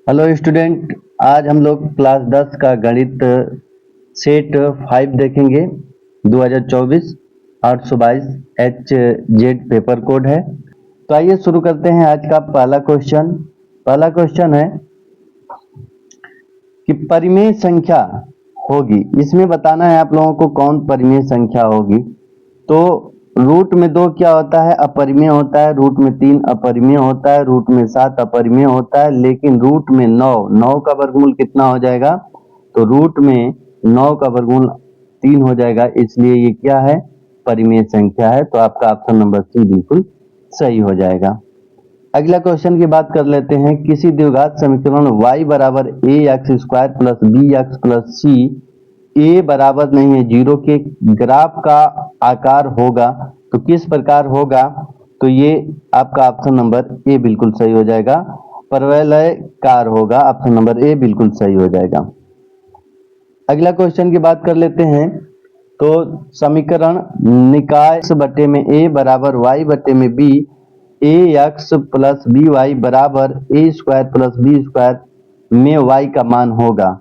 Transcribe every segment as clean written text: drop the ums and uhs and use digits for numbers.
Hello student, आज हम लोग क्लास 10 का गणित सेट 5 देखेंगे। 2024 822 HZ पेपर कोड है। तो आइए शुरू करते हैं आज का पहला क्वेश्चन है कि परिमेय संख्या होगी। इसमें बताना है आप लोगों को कौन परिमेय संख्या होगी। तो रूट में 2 क्या होता है? अपरिमेय होता है। रूट में 3 अपरिमेय होता है। रूट में 7 अपरिमेय होता है। लेकिन रूट में 9 का वर्गमूल कितना हो जाएगा? तो रूट में 9 का वर्गमूल 3 हो जाएगा, इसलिए ये क्या है? परिमेय संख्या है। तो आपका ऑप्शन नंबर सी बिल्कुल सही हो जाएगा। अगला क्वेश्चन की बात कर लेते हैं। किसी द्विघात समीकरण y बराबर A X square plus B X plus C A बराबर नहीं है 0 के ग्राफ का आकार होगा तो किस प्रकार होगा? तो ये आपका ऑप्शन नंबर ए बिल्कुल सही हो जाएगा। परवलयकार होगा। ऑप्शन नंबर ए बिल्कुल सही हो जाएगा। अगला क्वेश्चन की बात कर लेते हैं। तो समीकरण निकाय बटे में ए बराबर वाई बटे में बी ए एक्स प्लस बी वाई बराबर a square plus b square में वाई का मान होगा।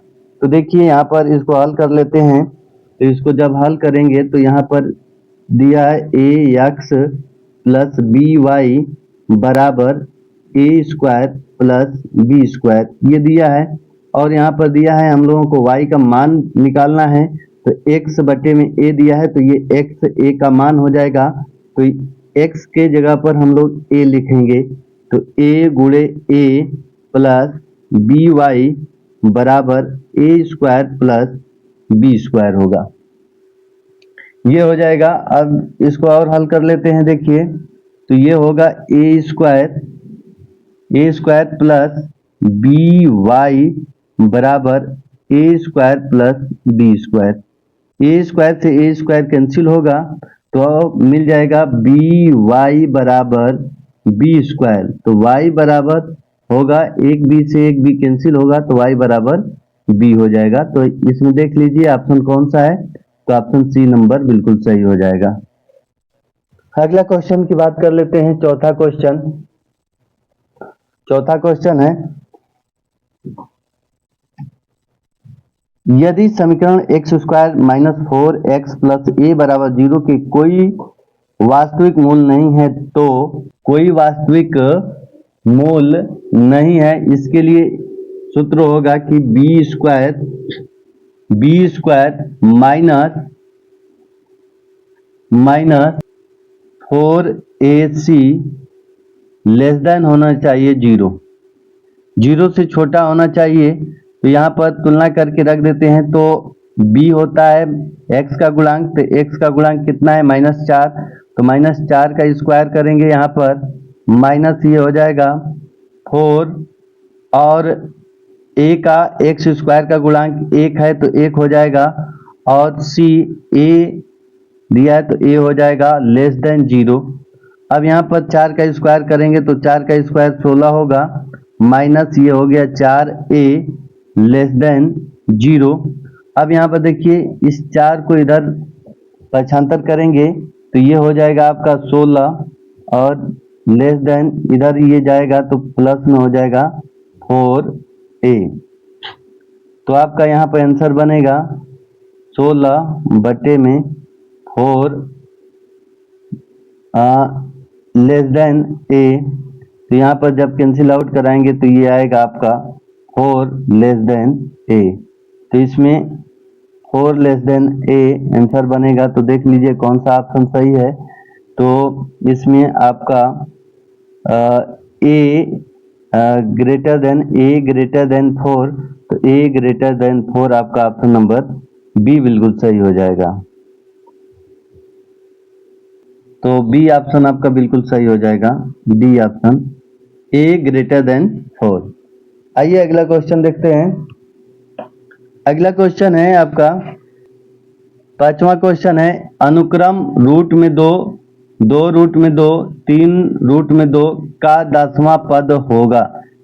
तो देखिए यहाँ पर इसको हल कर लेते हैं। तो इसको जब हल करेंगे तो यहाँ पर दिया है ए एक्स प्लस बी वाई बराबर a square plus b square, ये दिया है। और यहाँ पर दिया है हम लोगों को y का मान निकालना है। तो x बटे में a दिया है, तो ये x a का मान हो जाएगा। तो x के जगह पर हम लोग a लिखेंगे। तो a गुणे a प्लस बी वाई बराबर a square plus b square होगा, ये हो जाएगा। अब इसको और हल कर लेते हैं। देखिए तो ये होगा a square plus b y बराबर a square plus b square. A square से ए स्क्वायर कैंसिल होगा तो मिल जाएगा बी वाई बराबर बी स्क्वायर। तो वाई बराबर होगा, एक बी से एक बी कैंसिल होगा तो वाई बराबर बी हो जाएगा। तो इसमें देख लीजिए ऑप्शन कौन सा है? तो ऑप्शन सी नंबर बिल्कुल सही हो जाएगा। अगला क्वेश्चन की बात कर लेते हैं। चौथा क्वेश्चन है, यदि समीकरण X square minus 4x plus A बराबर 0 के कोई वास्तविक मूल नहीं है, तो कोई वास्तविक मूल नहीं है, इसके लिए सूत्र होगा कि b square minus 4ac less than होना चाहिए 0 से छोटा होना चाहिए। तो यहाँ पर तुलना करके रख देते हैं। तो b होता है x का गुणांक, तो x का गुणांक कितना है? -4। तो -4 का स्क्वायर करेंगे यहाँ पर माइनस ये हो जाएगा 4, और a का x स्क्वायर का गुणांक 1 है तो 1 हो जाएगा, और c a दिया है तो a हो जाएगा लेस देन 0। अब यहाँ पर 4 का स्क्वायर करेंगे तो 4 का स्क्वायर 16 होगा, माइनस ये हो गया 4a लेस देन 0। अब यहाँ पर देखिए इस 4 को इधर पक्षांतर करेंगे तो ये हो जाएगा आपका 16, और लेस देन इधर ये जाएगा तो प्लस में हो जाएगा 4a। तो आपका यहाँ पर आंसर बनेगा 16 बटे में 4 लेस देन a। तो यहाँ पर जब कैंसिल आउट कराएंगे तो ये आएगा आपका 4 लेस देन a। तो इसमें 4 लेस देन a आंसर बनेगा। तो देख लीजिए कौन सा ऑप्शन सही है। तो इसमें आपका a ग्रेटर देन 4, तो a ग्रेटर देन 4 आपका ऑप्शन नंबर बी बिल्कुल सही हो जाएगा। तो बी ऑप्शन आपका बिल्कुल सही हो जाएगा, D option, a greater than 4। आइए अगला क्वेश्चन देखते हैं। अगला क्वेश्चन है आपका 5वां क्वेश्चन है, अनुक्रम रूट में 2, 3 रूट में 2 का 10वां पद होगा।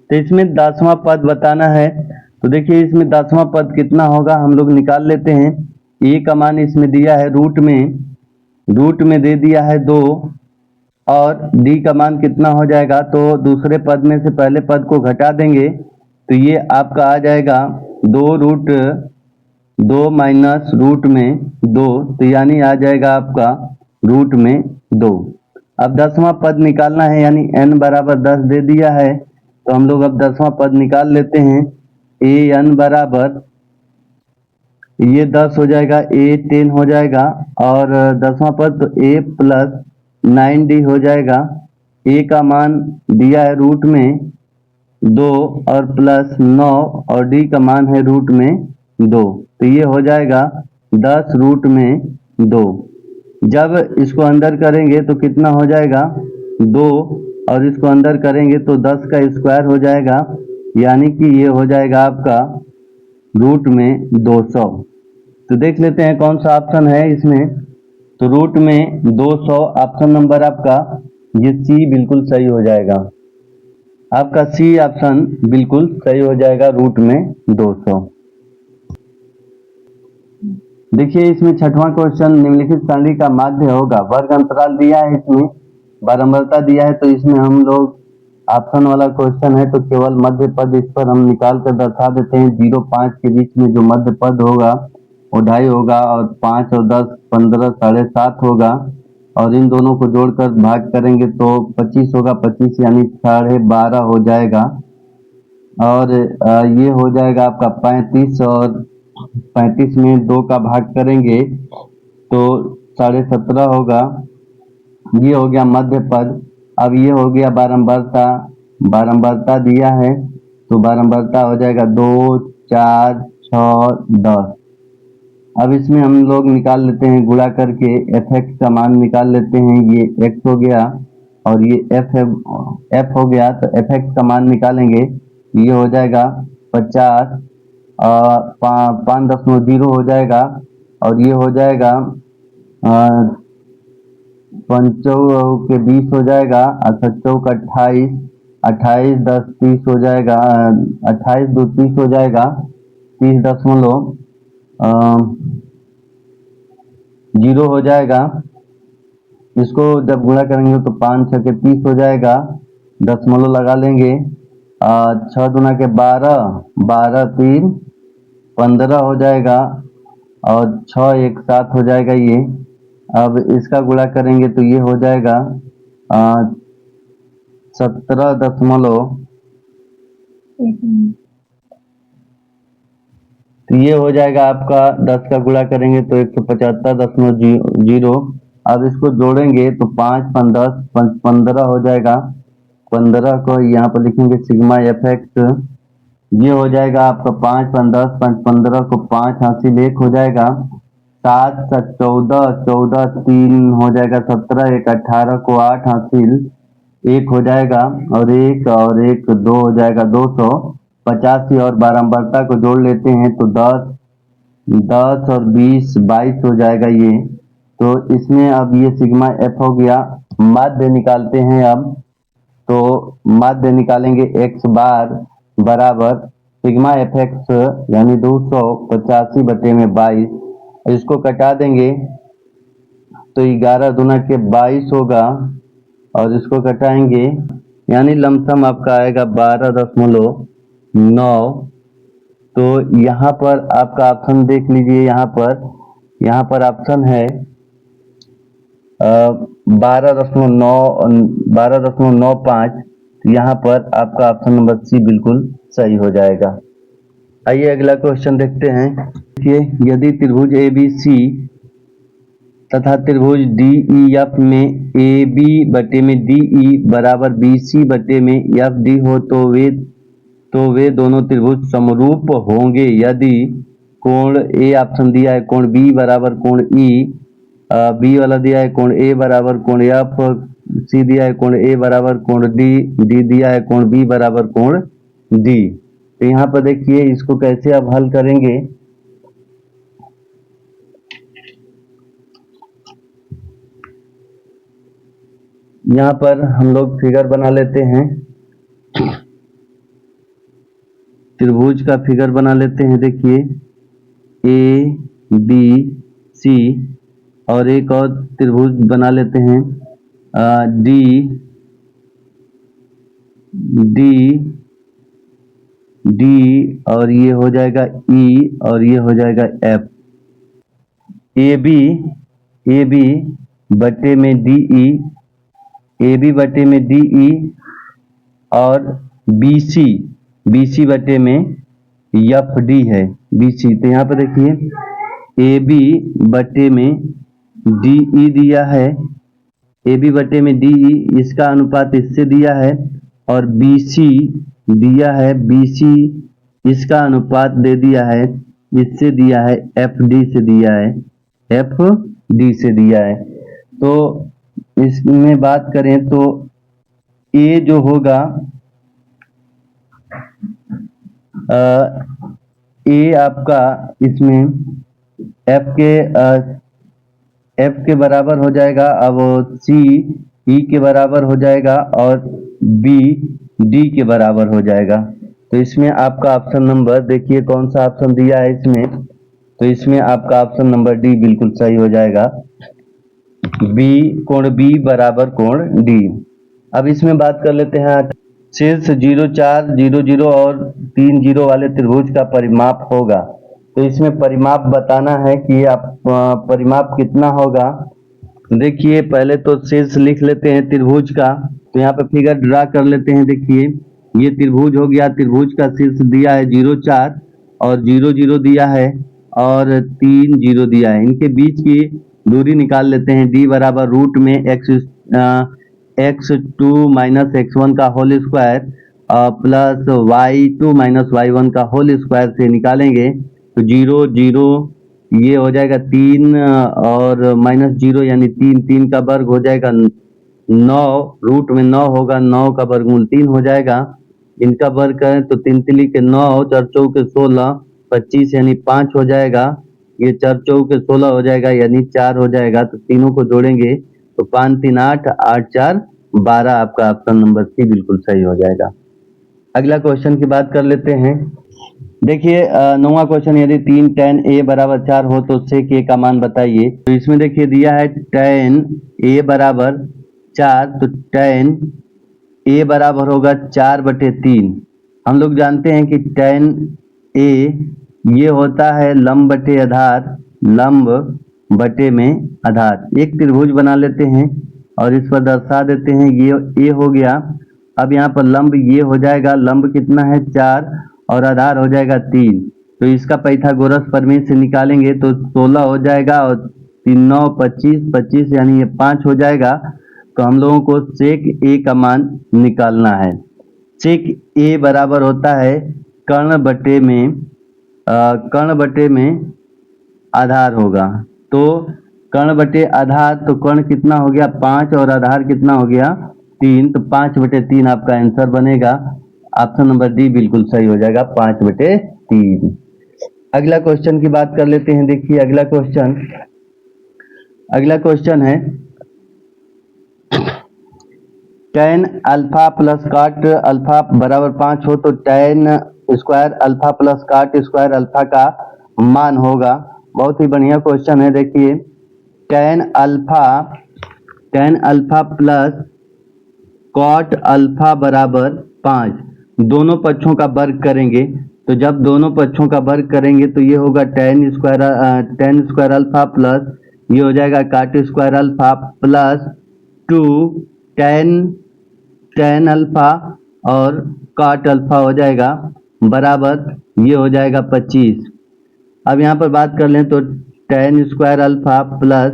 तो इसमें 10वां पद बताना है। तो देखिए इसमें 10वां पद कितना होगा हम लोग निकाल लेते हैं। ए का मान इसमें दिया है रूट में दे दिया है 2, और डी का मान कितना हो जाएगा? तो दूसरे पद में से पहले पद को घटा देंगे तो ये आपका आ जाएगा 2√2 माइनस रूट में 2, तो यानी आ जाएगा आपका रूट में 2। अब 10वां पद निकालना है, यानी n बराबर 10 दे दिया है, तो हम लोग अब 10वां पद निकाल लेते हैं। an बराबर ये 10 हो जाएगा, a 10 हो जाएगा, और 10वां पद तो a प्लस 9d हो जाएगा। a का मान दिया है रूट में 2 और प्लस 9, और d का मान है रूट में 2, तो ये हो जाएगा 10 रूट में 2। जब इसको अंदर करेंगे तो कितना हो जाएगा 2, और इसको अंदर करेंगे तो 10 का स्क्वायर हो जाएगा, यानी कि ये हो जाएगा आपका रूट में 200। तो देख लेते हैं कौन सा ऑप्शन है इसमें। तो रूट में 200 ऑप्शन नंबर आपका ये सी बिल्कुल सही हो जाएगा। आपका सी ऑप्शन बिल्कुल सही हो जाएगा, रूट में 200। देखिए इसमें 6वां क्वेश्चन, निम्नलिखित सारणी का माध्य होगा। वर्ग अंतराल दिया है, इसमें बारंबारता दिया है, तो इसमें हम लोग ऑप्शन वाला क्वेश्चन है तो केवल मध्य पद इस पर हम निकाल कर दर्शा देते हैं। 0 5 के बीच में जो मध्य पद होगा वो 2.5 होगा, और 5 और 10 15 7.5 होगा, और इन दोनों को जोड़कर भाग करेंगे तो 25 होगा, 25 यानी 12.5 हो जाएगा, और ये हो जाएगा आपका 35, और 35 में 2 का भाग करेंगे तो 17.5 होगा। ये हो गया मध्य पद। अब ये हो गया बारंबारता, बारंबारता दिया है तो बारंबारता हो जाएगा 2 4 6 10। अब इसमें हम लोग निकाल लेते हैं गुणा करके, fx का मान निकाल लेते हैं। ये x हो गया और ये f हो गया, तो fx का मान निकालेंगे, ये हो जाएगा 50 और 5.0 हो जाएगा, और ये हो जाएगा 5 के 20 हो जाएगा, 28, 28 10 30 हो जाएगा, 28 2 30 हो जाएगा, 30.0 हो जाएगा। इसको जब गुणा करेंगे तो 5 6 के 30 हो जाएगा, दशमलव लगा लेंगे, 6 दूना के 12, 12 3 15 हो जाएगा, और 6 1 7 हो जाएगा ये। अब इसका गुणा करेंगे तो ये हो जाएगा 17 तो ये हो जाएगा आपका 10 का गुणा करेंगे तो 175.0। अब इसको जोड़ेंगे तो 5 5 10 15 हो जाएगा। 15 को यहाँ पर लिखेंगे सिग्मा fx, ये हो जाएगा आपका 5 5 10 5 15 को 5 हासिल 1 हो जाएगा, 7 7 14 14 3 हो जाएगा, 17 1 18 को 8 हासिल 1 हो जाएगा, और 1 2 हो जाएगा 285, और बारंबारता को जोड़ लेते हैं तो 10 और 20 22 हो जाएगा ये। तो इसमें अब ये सिग्मा f हो गया। माध्य निकालते हैं अब, तो माध्य निकालेंगे x बार बराबर सिग्मा fx यानी 285/22। इसको कटा देंगे तो 11 दूना के 22 होगा, और इसको कटाएंगे यानी लमसम आपका आएगा 12.9। तो यहाँ पर आपका ऑप्शन देख लीजिए, यहाँ पर ऑप्शन है 12.95। यहाँ पर आपका ऑप्शन नंबर सी बिल्कुल सही हो जाएगा। आइए अगला क्वेश्चन देखते हैं। देखिए यदि त्रिभुज ABC तथा त्रिभुज DEF में AB बटे में DE बराबर BC बटे में FD हो तो वे दोनों त्रिभुज समरूप होंगे यदि कोण A ऑप्शन दिया है कोण B बराबर कोण E, B वाला दिया है कोण A बराबर कोण F, C दिया है कोण A बराबर कोण D, D दिया है कोण B बराबर कोण D। तो यहाँ पर देखिए इसको कैसे आप हल करेंगे। यहाँ पर हम लोग फिगर बना लेते हैं, त्रिभुज का फिगर बना लेते हैं। देखिए ABC और एक और त्रिभुज बना लेते हैं डी और ये हो जाएगा ई और ये हो जाएगा एफ। ए बी बटे में डी ई, ए बी बटे में डी ई और बी सी बटे में एफ डी है बी सी। तो यहाँ पर देखिए ए बी बटे में डी ई दिया है, ए बी बटे में डी ई, इसका अनुपात इससे दिया है, और बी सी दिया है, बी सी इसका अनुपात दे दिया है, इससे दिया है, एफ डी से दिया है, एफ डी से दिया है। तो इसमें बात करें तो ए जो होगा ए आपका इसमें एफ के बराबर हो जाएगा, अब सी ई के बराबर हो जाएगा और बी डी के बराबर हो जाएगा। तो इसमें आपका ऑप्शन नंबर देखिए कौन सा ऑप्शन दिया है इसमें, तो इसमें आपका ऑप्शन नंबर डी बिल्कुल सही हो जाएगा। बी कोण बी बराबर कोण डी। अब इसमें बात कर लेते हैं शीर्ष 0 4 0 0 और 3 0 वाले त्रिभुज का परिमाप होगा। तो इसमें परिमाप बताना है कि आप परिमाप कितना होगा। देखिए पहले तो शीर्ष लिख लेते हैं त्रिभुज का, तो यहाँ पे फिगर ड्रा कर लेते हैं। देखिए ये त्रिभुज हो गया, त्रिभुज का शीर्ष दिया है 0 4 और 0 0 दिया है और 3 0 दिया है। इनके बीच की दूरी निकाल लेते हैं। डी बराबर रूट में x2 माइनस x1 का whole square plus y2 minus y1 का होल स्क्वायर से निकालेंगे तो 0 0 ये हो जाएगा 3 और माइनस 0 यानी 3, 3 का वर्ग हो जाएगा 9, रूट में 9 होगा, 9 का वर्गमूल 3 हो जाएगा। इनका वर्ग करें तो 3 3 के 9, 4 4 के 16, 25 यानी 5 हो जाएगा, ये 4 4 के 16 हो जाएगा यानी 4 हो जाएगा। तो तीनों को जोड़ेंगे तो 5 3 8 8 4 12, आपका ऑप्शन नंबर सी बिल्कुल सही हो जाएगा। अगला क्वेश्चन की बात कर लेते हैं। देखिए 9वां क्वेश्चन, यदि 3 tan a बराबर 4 हो तो sec a का मान बताइए। तो इसमें देखिए दिया है tan a बराबर 4, तो tan a बराबर होगा 4/3। हम लोग जानते हैं कि tan a ये होता है लंब बटे आधार, लंब बटे में आधार। एक त्रिभुज बना लेते हैं और इस पर दर्शा देते हैं, ये a हो गया। अब यहाँ पर लंब ये हो जाएगा, लंब कितना है 4 और आधार हो जाएगा 3, तो इसका पाइथागोरस प्रमेय से निकालेंगे तो 16 हो जाएगा और 3 9 25, 25 यानी ये 5 हो जाएगा। तो हम लोगों को सेक ए का मान निकालना है। सेक ए बराबर होता है कर्ण बटे में आधार होगा। तो कर्ण बटे आधार, तो कर्ण कितना हो गया 5 और आधार कितना हो गया 3, तो 5/3 आपका आंसर बनेगा। ऑप्शन नंबर डी बिल्कुल सही हो जाएगा, 5/3। अगला क्वेश्चन की बात कर लेते हैं। देखिए अगला क्वेश्चन है tan alpha plus cot alpha बराबर 5 हो तो tan square alpha plus cot square alpha का मान होगा। बहुत ही बढ़िया क्वेश्चन है। देखिए tan alpha plus cot alpha बराबर 5, दोनों पक्षों का वर्ग करेंगे। तो जब दोनों पक्षों का वर्ग करेंगे तो ये होगा tan स्क्वायर अल्फा प्लस ये हो जाएगा cot square alpha plus 2 tan alpha और cot अल्फा हो जाएगा बराबर ये हो जाएगा 25। अब यहाँ पर बात कर लें तो tan square alpha plus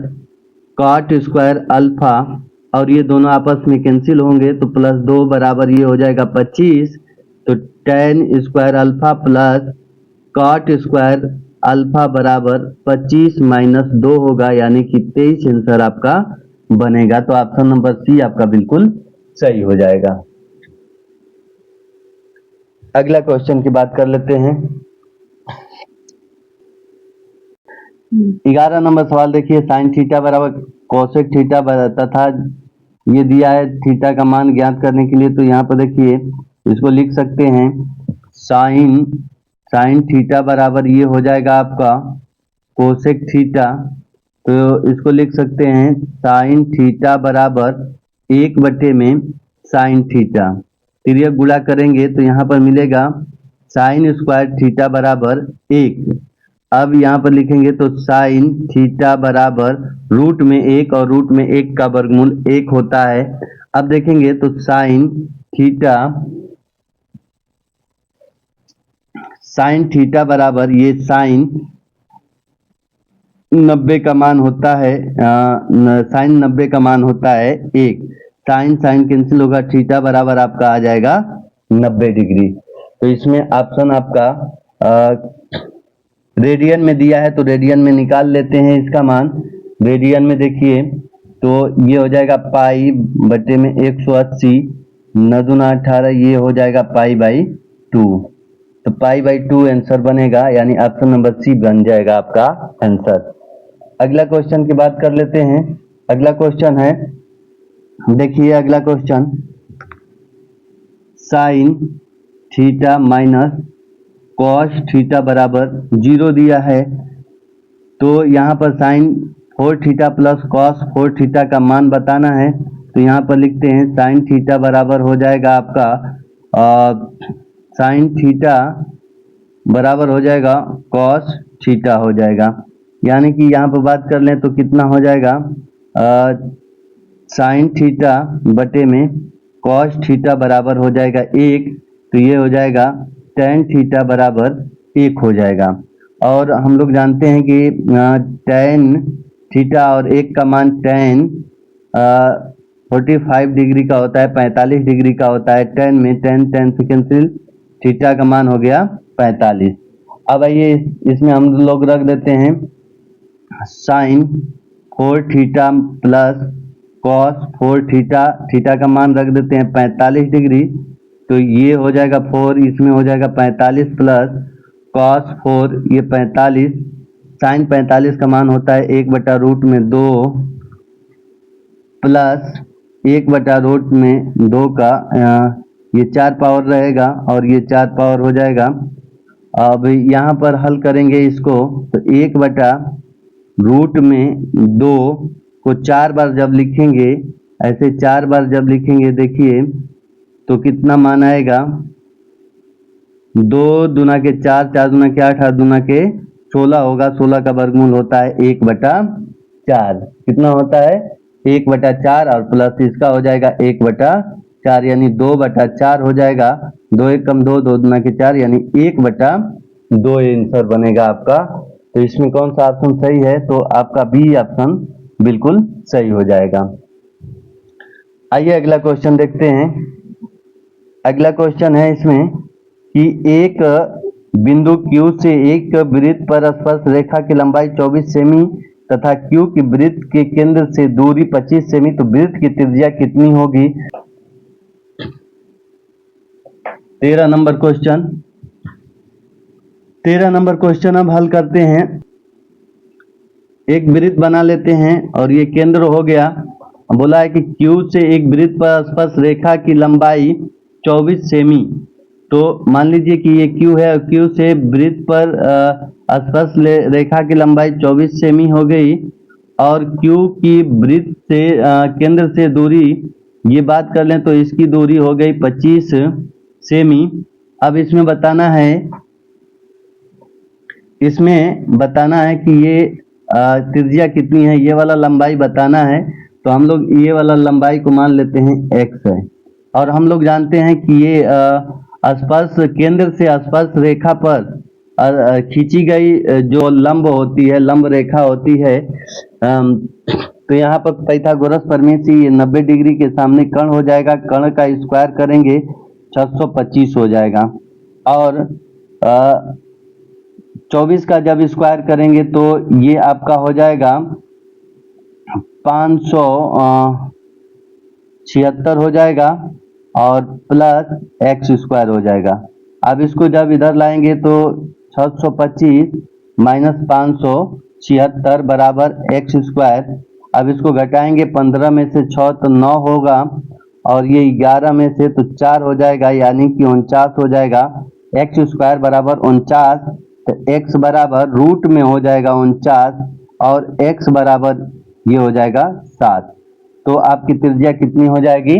cot square alpha और ये दोनों आपस में कैंसिल होंगे तो प्लस 2 बराबर ये हो जाएगा 25। तो tan square alpha plus cot square alpha बराबर 25 माइनस 2 होगा यानी कि 23 आंसर आपका बनेगा। तो ऑप्शन नंबर सी आपका बिल्कुल सही हो जाएगा। अगला क्वेश्चन की बात कर लेते हैं। 11 नंबर सवाल देखिए, साइन थीटा बराबर कोसेक थीटा तथा ये दिया है थीटा का मान ज्ञात करने के लिए। तो यहाँ पर देखिए इसको लिख सकते हैं साइन थीटा बराबर ये हो जाएगा आपका कोसेक थीटा। तो इसको लिख सकते हैं साइन थीटा बराबर 1/में साइन थीटा। तिर्यक गुणा करेंगे तो यहाँ पर मिलेगा साइन स्क्वायर थीटा बराबर 1। अब यहाँ पर लिखेंगे तो साइन थीटा बराबर रूट में 1 और रूट में 1 का वर्गमूल 1 होता है। अब देखेंगे तो साइन थीटा बराबर ये साइन 90 का मान होता है, साइन 90 का मान होता है 1। साइन साइन कैंसिल होगा, थीटा बराबर आपका आ जाएगा 90 डिग्री। तो इसमें ऑप्शन आपका रेडियन में दिया है तो रेडियन में निकाल लेते हैं इसका मान। रेडियन में देखिए तो ये हो जाएगा पाई बटे में 180, 9 दूना 18, ये हो जाएगा पाई बाई 2। तो पाई बाई 2 आंसर बनेगा, यानी ऑप्शन नंबर सी बन जाएगा आपका आंसर। अगला क्वेश्चन की बात कर लेते हैं। अगला क्वेश्चन है, देखिए अगला question, sine theta minus cos theta बराबर 0 दिया है। तो यहाँ पर sine 4 theta plus cos 4 theta का मान बताना है। तो यहाँ पर लिखते हैं साइन थीटा बराबर हो जाएगा आपका साइन थीटा बराबर हो जाएगा कॉस थीटा हो जाएगा, यानी कि यहाँ पर बात कर लें तो कितना हो जाएगा, साइन थीटा बटे में कॉस थीटा बराबर हो जाएगा 1। तो ये हो जाएगा टेन थीटा बराबर 1 हो जाएगा। और हम लोग जानते हैं कि टेन थीटा और 1 का मान टेन 45 डिग्री का होता है, 45 डिग्री का होता है। 10 में 10 10 से कैंसिल, थीटा का मान हो गया 45। अब आइए इसमें हम लोग रख देते हैं sine 4 theta plus cos 4 theta, theta का मान रख देते हैं 45 डिग्री। तो ये हो जाएगा 4, इसमें हो जाएगा 45 प्लस कॉस 4, ये 45, साइन 45 का मान होता है 1/√2 प्लस 1/√2 का ये 4 पावर रहेगा और ये 4 पावर हो जाएगा। अब यहाँ पर हल करेंगे इसको तो 1/√2 को 4 बार जब लिखेंगे, ऐसे 4 बार जब लिखेंगे देखिए तो कितना मान आएगा, 2 दूना के 4, 4 दूना के 8, 8 दूना के 16 होगा। 16 का वर्गमूल होता है 1/4। कितना होता है 1/4 और प्लस इसका हो जाएगा 1/4, यानी 2/4 हो जाएगा। 2 1 कम 2, 2 दूना के 4, यानी 1/2 आंसर बनेगा आपका। तो इसमें कौन सा ऑप्शन सही है, तो आपका बी ऑप्शन बिल्कुल सही हो जाएगा। आइए अगला क्वेश्चन देखते हैं। अगला क्वेश्चन है इसमें कि एक बिंदु Q से एक वृत्त पर स्पर्श रेखा की लंबाई 24 सेमी तथा Q की वृत्त के केंद्र से दूरी 25 सेमी, तो वृत्त की त्रिज्या कितनी होगी। 13 नंबर क्वेश्चन। 13 नंबर क्वेश्चन अब हल करते हैं। एक वृत्त बना लेते हैं और ये केंद्र हो गया। बोला है कि Q से एक वृत्त पर स्पर्श रेखा की लंबाई 24 सेमी। तो मान लीजिए कि ये Q है और Q से वृत्त पर स्पर्श रेखा की लंबाई 24 सेमी हो गई और Q की वृत्त से केंद्र से दूरी ये बात कर लें तो इसकी दूरी हो गई 25 सेमी। अब इसमें बताना है कि ये त्रिज्या कितनी है, ये वाला लंबाई बताना है। तो हम लोग ये वाला लंबाई को मान लेते हैं x है और हम लोग जानते हैं कि ये स्पर्श केंद्र से स्पर्श रेखा पर खींची गई जो लंब होती है, लंब रेखा होती है। तो यहाँ पर पाइथागोरस प्रमेय से ये 90 डिग्री के सामने कर्ण हो जाएगा, कर्ण का स्क्वायर करेंगे 625 हो जाएगा और 24 का जब स्क्वायर करेंगे तो ये आपका हो जाएगा 576 हो जाएगा और प्लस x स्क्वायर हो जाएगा। अब इसको जब इधर लाएंगे तो 625 माइनस 576 बराबर x स्क्वायर। अब इसको घटाएंगे 15 में से 6 तो 9 होगा और ये 11 में से तो 4 हो जाएगा, यानी कि 49 हो जाएगा। x स्क्वायर बराबर 49, तो x बराबर रूट में हो जाएगा 49 और x बराबर ये हो जाएगा 7। तो आपकी त्रिज्या कितनी हो जाएगी,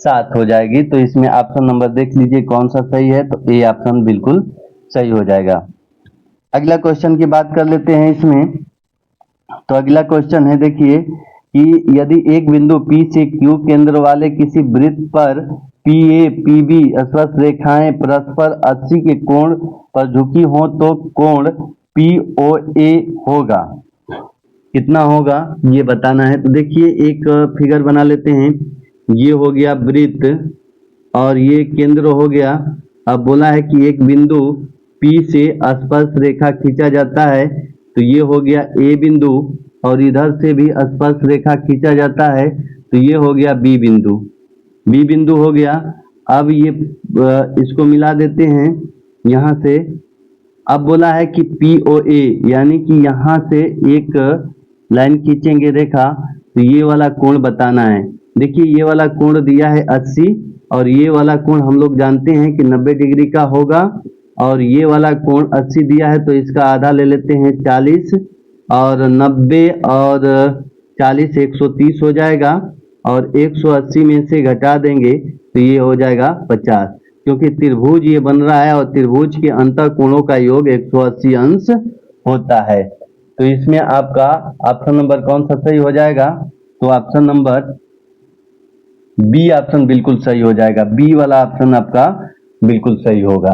7 हो जाएगी। तो इसमें ऑप्शन नंबर देख लीजिए कौन सा सही है, तो ए ऑप्शन बिल्कुल सही हो जाएगा। अगला क्वेश्चन की बात कर लेते हैं इसमें। तो अगला क्वेश्चन है, देखिए कि यदि एक बिंदु P से Q केंद्र वाले किसी वृत्त पर PA PB स्पर्श रेखाएं परस्पर 80 के कोण पर झुकी हों तो कोण POA होगा, कितना होगा ये बताना है। तो देखिए एक फिगर बना लेते हैं। ये हो गया वृत्त और ये केंद्र हो गया। अब बोला है कि एक बिंदु P से स्पर्श रेखा खींचा जाता है, तो ये हो गया A बिंदु, और इधर से भी स्पर्श रेखा खींचा जाता है, तो ये हो गया B बिंदु। B बिंदु हो गया। अब ये इसको मिला देते हैं यहाँ से। अब बोला है कि POA यानी कि यहाँ से एक लाइन खींचेंगे रेखा, तो ये वाला कोण बताना है। देखिए ये वाला कोण दिया है 80, और ये वाला कोण हम लोग जानते हैं कि 90 डिग्री का होगा, और ये वाला कोण 80 दिया है तो इसका आधा ले लेते हैं 40, और 90 और 40 130 हो जाएगा, और 180 में से घटा देंगे तो ये हो जाएगा 50, क्योंकि त्रिभुज ये बन रहा है और त्रिभुज के अंतर कोणों का योग 180 अंश होता है। तो इसमें आपका ऑप्शन नंबर कौन सा सही हो जाएगा, तो ऑप्शन नंबर बी ऑप्शन बिल्कुल सही हो जाएगा। बी वाला ऑप्शन आपका बिल्कुल सही होगा।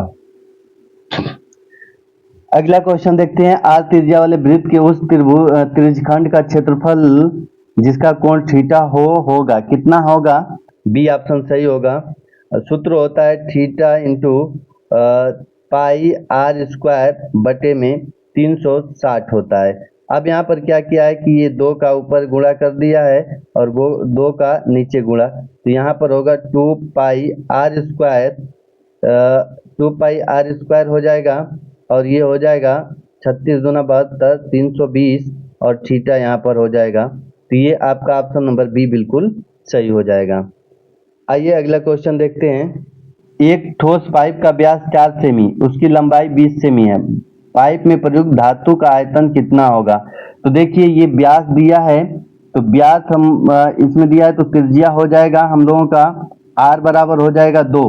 अगला क्वेश्चन देखते हैं। आर त्रिज्या वाले वृत्त के उस त्रिज्यखंड का क्षेत्रफल जिसका कोण थीटा होगा, कितना होगा, बी ऑप्शन सही होगा। सूत्र होता है theta into pi are square बटे में 360 होता है। अब यहाँ पर क्या किया है कि ये 2 का ऊपर गुणा कर दिया है और वो 2 का नीचे गुणा, तो यहाँ पर होगा 2 pi are square, 2 pi are square हो जाएगा, और ये हो जाएगा 36 दूना 72 320, और थीटा यहाँ पर हो जाएगा। तो ये आपका ऑप्शन नंबर बी बिल्कुल सही हो जाएगा। आइए अगला क्वेश्चन देखते हैं। एक ठोस पाइप का व्यास 4 सेमी, उसकी लंबाई 20 सेमी है। पाइप में प्रयुक्त धातु का आयतन कितना होगा। तो देखिए ये व्यास दिया है, तो व्यास हम इसमें दिया है तो त्रिज्या हो जाएगा हम लोगों का r बराबर हो जाएगा 2।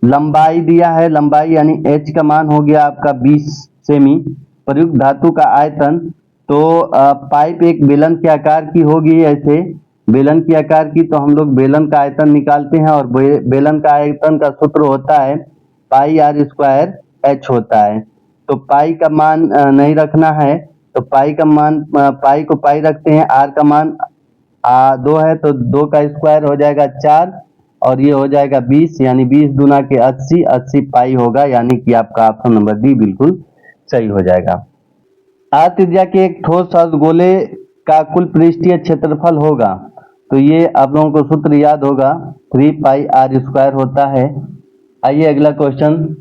लंबाई दिया है, लंबाई यानी h का मान हो गया आपका 20 सेमी। प्रयुक्त धातु का आयतन, तो पाइप एक बेलन के आकार की होगी, ऐसे बेलन के आकार की, तो हम लोग बेलन का आयतन निकालते हैं, और बेलन का आयतन का सूत्र होता है पाई आर स्क्वायर h होता है। तो पाई का मान नहीं रखना है, तो पाई का मान, पाई को पाई रखते हैं, आर का मान 2 है, तो 2 का स्क्वायर हो जाएगा 4, और ये हो जाएगा 20, यानी 20 दूना के 80, 80 पाई होगा, यानी कि आपका ऑप्शन नंबर डी बिल्कुल सही हो जाएगा। आर त्रिज्या के एक ठोस अर्धगोले का कुल पृष्ठीय क्षेत्रफल होगा, तो ये आप लोगों को सूत्र याद होगा 3 पाई आर स्क्वायर होता है। आइए अगला क्वेश्चन।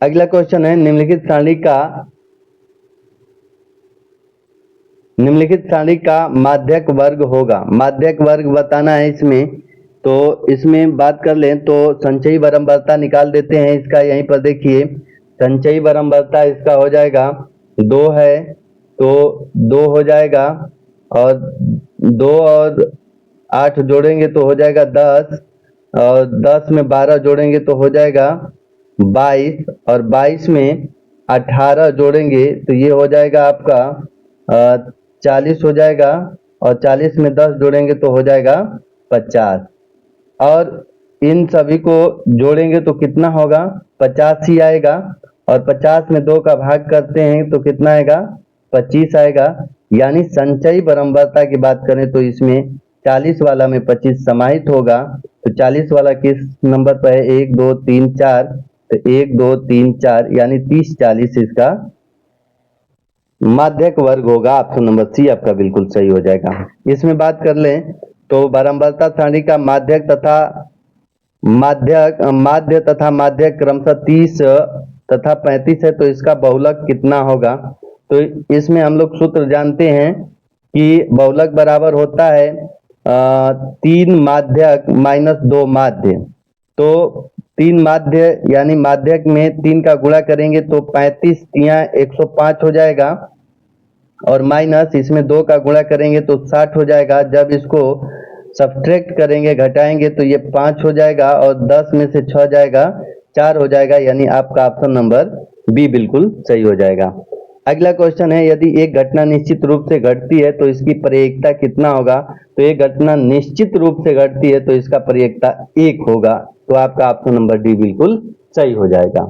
अगला क्वेश्चन है निम्नलिखित सारणी का माध्यक वर्ग होगा। माध्यक वर्ग बताना है इसमें, तो इसमें बात कर लें तो संचयी बारंबारता निकाल देते हैं इसका। यहीं पर देखिए संचयी बारंबारता इसका हो जाएगा 2 है, तो 2 हो जाएगा, और 2 और 8 जोड़ेंगे तो हो जाएगा 10, और 10 में 12 जोड़ेंगे तो हो जाएगा 22, और 22 में 18 जोड़ेंगे तो ये हो जाएगा आपका 40 हो जाएगा, और 40 में 10 जोड़ेंगे तो हो जाएगा 50, और इन सभी को जोड़ेंगे तो कितना होगा 50 ही आएगा, और 50 में 2 का भाग करते हैं तो कितना आएगा 25 आएगा। यानी संचयी बारंबारता की बात करें तो इसमें 40 वाला में 25 समाहित होगा, तो 40 वाला किस नंबर पर है 1 2 3 4, तो 1 2 3 4 यानी 30 40 इसका माध्यक वर्ग होगा। ऑप्शन नंबर सी आपका बिल्कुल सही हो जाएगा। इसमें बात कर लें तो बारंबारता सारणी का माध्यक तथा माध्य तथा माध्यक क्रमशः 30 तथा 35 है, तो इसका बहुलक कितना होगा। तो इसमें हम लोग सूत्र जानते हैं कि बहुलक बराबर होता है 3 माध्यक माइनस 2 माध्य। तो 3 माध्य यानी माध्यक में 3 का गुणा करेंगे तो 35 × 105 हो जाएगा, और माइनस इसमें 2 का गुणा करेंगे तो 60 हो जाएगा। जब इसको सब्ट्रैक्ट करेंगे, घटाएंगे, तो ये 5 हो जाएगा और 10 में से 6 जाएगा, 4 हो जाएगा, यानी आपका ऑप्शन नंबर बी बिल्कुल सही हो जाएगा। अगला क्वेश्चन है, यदि एक घटना निश्चित रूप से घटती है तो इसकी प्रयेकता कितना होगा? तो एक घटना निश्चित रूप से घटती है तो इसका प्रयेकता 1 होगा। तो आपका ऑप्शन नंबर डी बिल्कुल सही हो जाएगा।